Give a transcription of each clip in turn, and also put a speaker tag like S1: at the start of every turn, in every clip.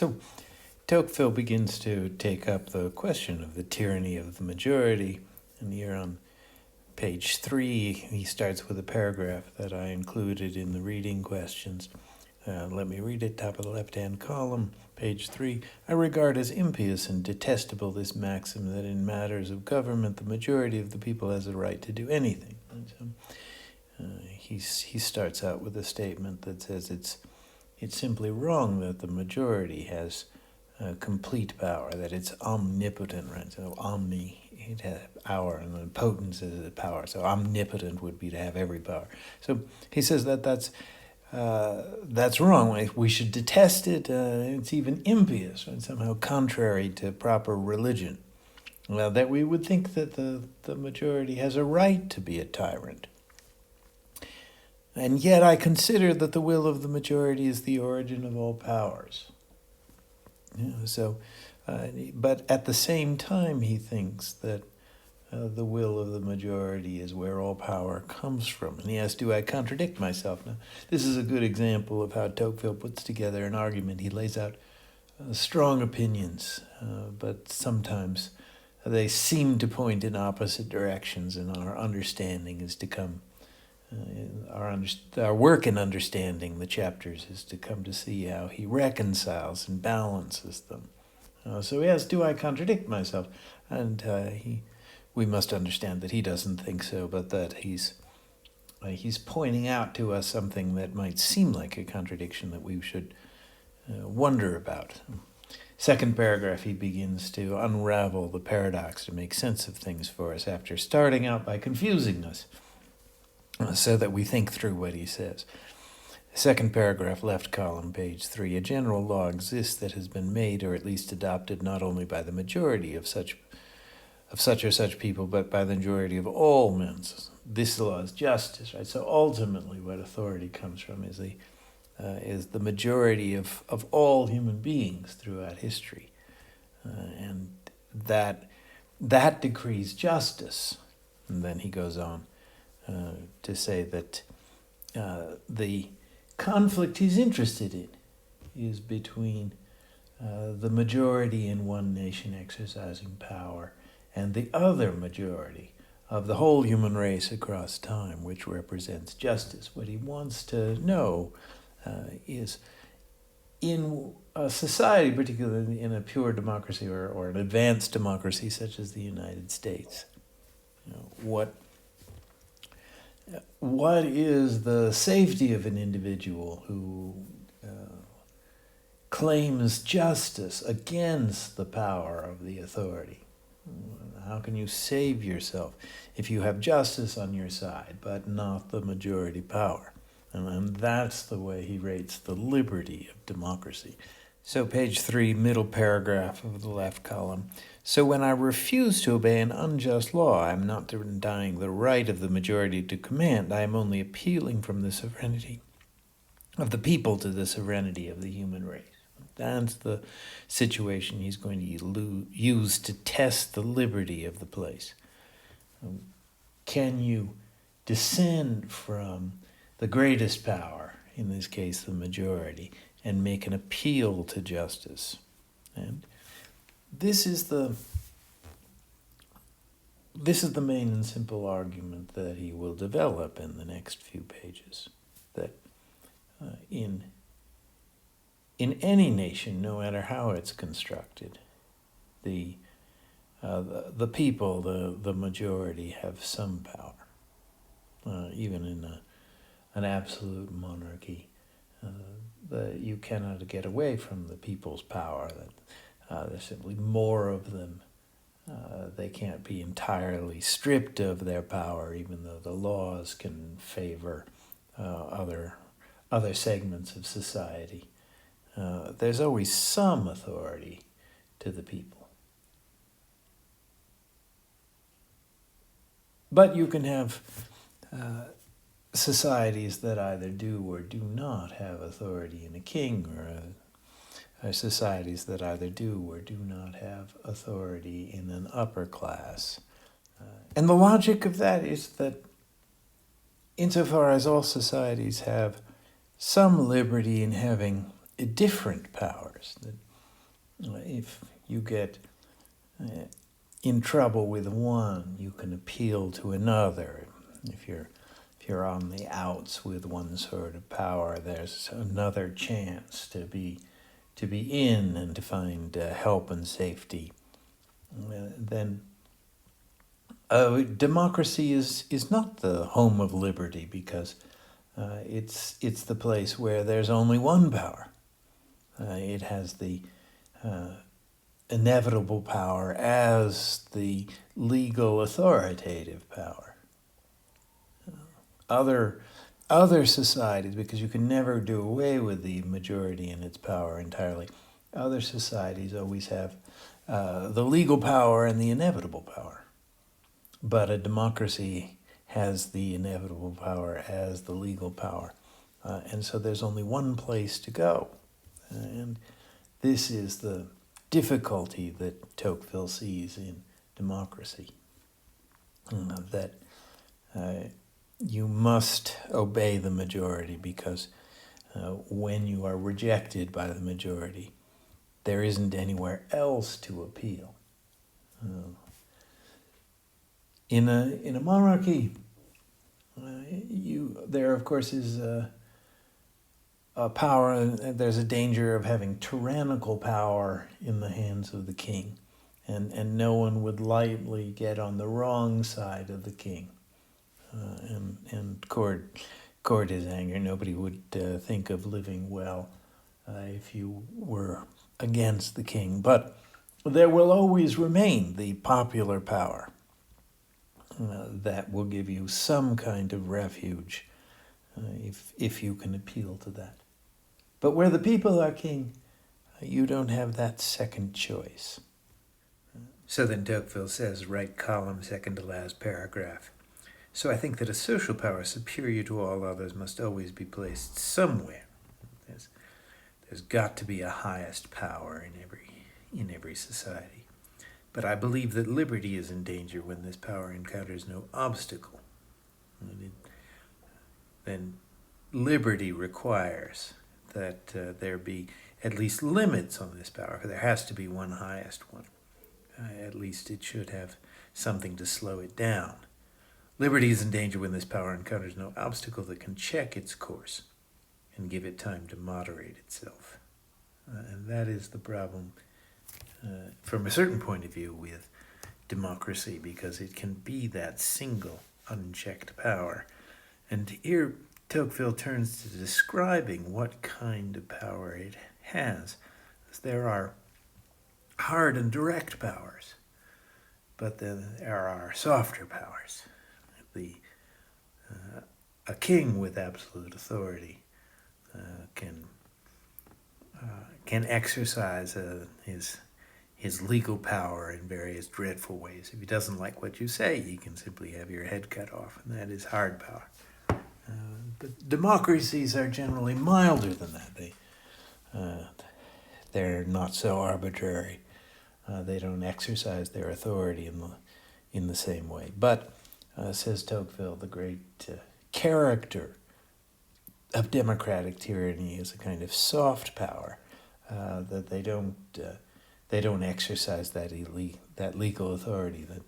S1: So Tocqueville begins to take up the question of the tyranny of the majority, and here on page 3, he starts with a paragraph that I included in the reading questions. Let me read it, top of the left-hand column, page 3. I regard as impious and detestable this maxim that in matters of government, the majority of the people has a right to do anything. And so, he starts out with a statement that says it's simply wrong that the majority has complete power, that it's omnipotent, right? So it has power, and then potence is the power. So omnipotent would be to have every power. So he says that's wrong. We should detest it. It's even impious, right? Somehow contrary to proper religion. Well, that we would think that the majority has a right to be a tyrant. And yet I consider that the will of the majority is the origin of all powers. But at the same time, he thinks that the will of the majority is where all power comes from. And he asks, do I contradict myself? Now, this is a good example of how Tocqueville puts together an argument. He lays out strong opinions, but sometimes they seem to point in opposite directions, and our understanding is to come, our work in understanding the chapters is to come to see how he reconciles and balances them. So he asks, do I contradict myself? And we must understand that he doesn't think so, but that he's pointing out to us something that might seem like a contradiction that we should wonder about. Second paragraph, he begins to unravel the paradox, to make sense of things for us after starting out by confusing us, so that we think through what he says. Second paragraph, left column, page 3. A general law exists that has been made, or at least adopted, not only by the majority of such or such people, but by the majority of all men. This law is justice, right? So ultimately what authority comes from is the majority of all human beings throughout history. And that decrees justice. And then he goes on to say that the conflict he's interested in is between the majority in one nation exercising power and the other majority of the whole human race across time, which represents justice. What he wants to know is, in a society, particularly in a pure democracy or an advanced democracy such as the United States, what is the safety of an individual who claims justice against the power of the authority? How can you save yourself if you have justice on your side, but not the majority power? And that's the way he rates the liberty of democracy. So page 3, middle paragraph of the left column. So when I refuse to obey an unjust law, I am not denying the right of the majority to command. I am only appealing from the sovereignty of the people to the sovereignty of the human race. That's the situation he's going to use to test the liberty of the place. Can you descend from the greatest power, in this case the majority, and make an appeal to justice? And this is the main and simple argument that he will develop in the next few pages, that in any nation, no matter how it's constructed, the people, the majority, have some power. Even in an absolute monarchy, you cannot get away from the people's power. That there's simply more of them. They can't be entirely stripped of their power, even though the laws can favor other segments of society. There's always some authority to the people. But you can have societies that either do or do not have authority in a king, or societies that either do or do not have authority in an upper class. And the logic of that is that insofar as all societies have some liberty in having different powers, that If you get in trouble with one, you can appeal to another. If you're on the outs with one sort of power, there's another chance to be in and to find help and safety. Then democracy is not the home of liberty, because it's the place where there's only one power. It has the inevitable power as the legal authoritative power. Other societies, because you can never do away with the majority and its power entirely, other societies always have the legal power and the inevitable power. But a democracy has the inevitable power as the legal power. And so there's only one place to go. And this is the difficulty that Tocqueville sees in democracy. That you must obey the majority, because when you are rejected by the majority, there isn't anywhere else to appeal. In a monarchy, there of course is a power. There's a danger of having tyrannical power in the hands of the king, and no one would lightly get on the wrong side of the king and court his anger. Nobody would think of living well if you were against the king. But there will always remain the popular power that will give you some kind of refuge if you can appeal to that. But where the people are king, you don't have that second choice. So then Tocqueville says, right column, second to last paragraph. So I think that a social power superior to all others must always be placed somewhere. There's got to be a highest power in every society. But I believe that liberty is in danger when this power encounters no obstacle. Then liberty requires that there be at least limits on this power. There has to be one highest one. At least it should have something to slow it down. Liberty is in danger when this power encounters no obstacle that can check its course and give it time to moderate itself. And that is the problem from a certain point of view with democracy, because it can be that single unchecked power. And here Tocqueville turns to describing what kind of power it has. There are hard and direct powers, but then there are softer powers. A king with absolute authority can exercise his legal power in various dreadful ways. If he doesn't like what you say, he can simply have your head cut off, and that is hard power. But democracies are generally milder than that. They're not so arbitrary. They don't exercise their authority in the same way. But says Tocqueville, the great character of democratic tyranny is a kind of soft power, that they don't exercise that legal authority that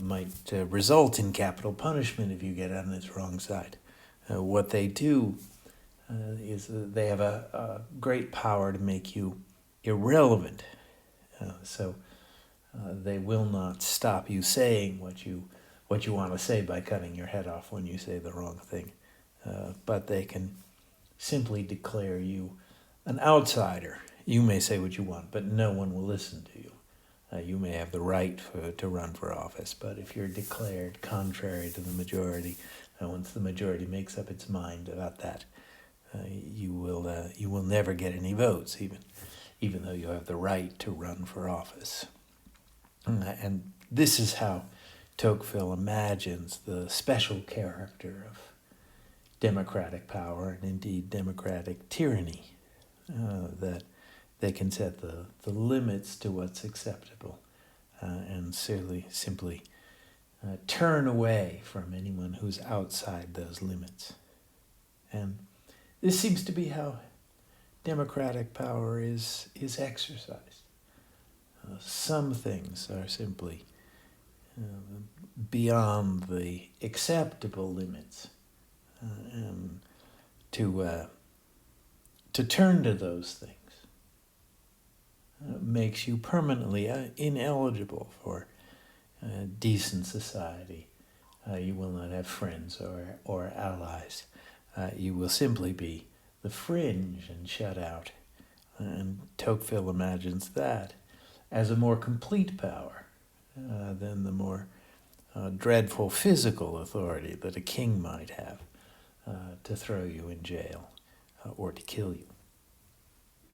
S1: might result in capital punishment if you get on its wrong side. What they do is they have a great power to make you irrelevant. So they will not stop you saying what you want to say by cutting your head off when you say the wrong thing. But they can simply declare you an outsider. You may say what you want, but no one will listen to you. You may have the right to run for office, but if you're declared contrary to the majority, once the majority makes up its mind about that, you will never get any votes, even though you have the right to run for office. And this is how Tocqueville imagines the special character of democratic power, and indeed democratic tyranny, that they can set the limits to what's acceptable, and simply turn away from anyone who's outside those limits. And this seems to be how democratic power is exercised. Some things are simply beyond the acceptable limits, and to turn to those things makes you permanently ineligible for decent society. You will not have friends or allies. You will simply be the fringe and shut out. And Tocqueville imagines that as a more complete power than the more dreadful physical authority that a king might have to throw you in jail or to kill you.